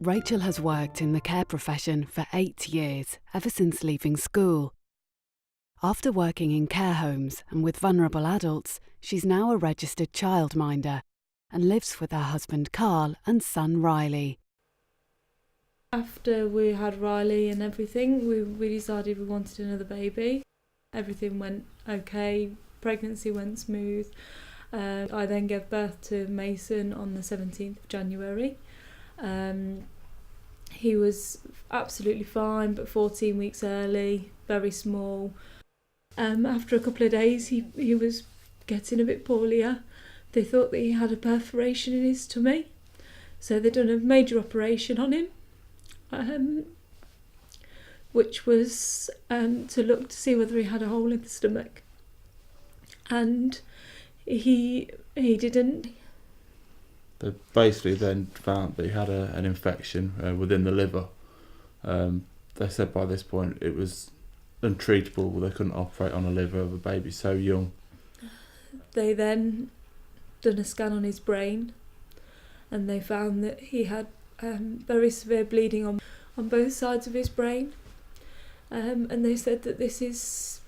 Rachael has worked in the care profession for 8 years, ever since leaving school. After working in care homes and with vulnerable adults, she's now a registered childminder and lives with her husband Carl and son Riley. After we had Riley and everything, we decided we wanted another baby. Everything went okay, pregnancy went smooth. I then gave birth to Mason on the 17th of January. He was absolutely fine, but 14 weeks early, very small. After a couple of days, he was getting a bit poorlier. They thought that he had a perforation in his tummy, so they'd done a major operation on him, which was to look to see whether he had a hole in the stomach. And he didn't. They basically then found that he had an infection within the liver. They said by this point it was untreatable. They couldn't operate on a liver of a baby so young. They then done a scan on his brain, and they found that he had very severe bleeding on both sides of his brain. And they said that this is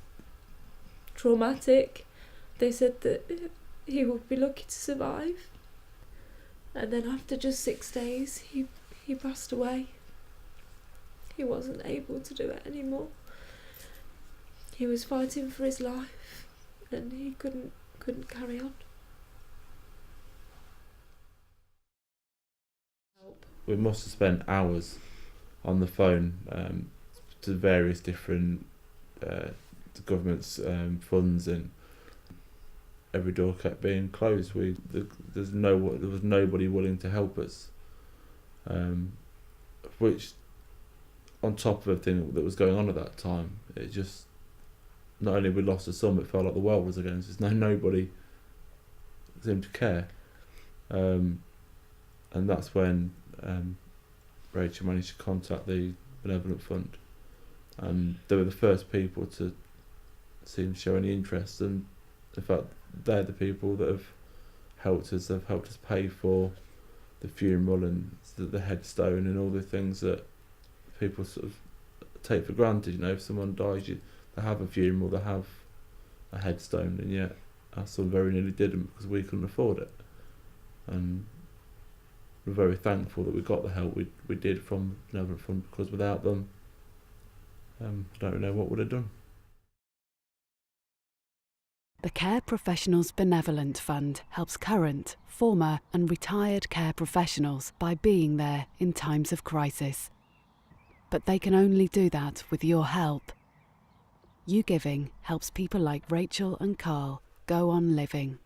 traumatic. They said that he would be lucky to survive. And then after just 6 days, he passed away. He wasn't able to do it anymore. He was fighting for his life, and he couldn't carry on. We must have spent hours on the phone to various different government's funds, and every door kept being closed. There was nobody willing to help us, which, on top of everything that was going on at that time, it just, not only we lost a son, it felt like the world was against us. Nobody seemed to care, and that's when Rachael managed to contact the Benevolent Fund, and they were the first people to seem to show any interest. And in fact, they're the people that have helped us. They've helped us pay for the funeral and the headstone and all the things that people sort of take for granted. You know, if someone dies, they have a funeral, they have a headstone, and yet our son very nearly didn't because we couldn't afford it. And we're very thankful that we got the help we did from the Benevolent Fund, because without them, I don't know what would have done. The Care Professionals Benevolent Fund helps current, former and retired care professionals by being there in times of crisis. But they can only do that with your help. You giving helps people like Rachael and Carl go on living.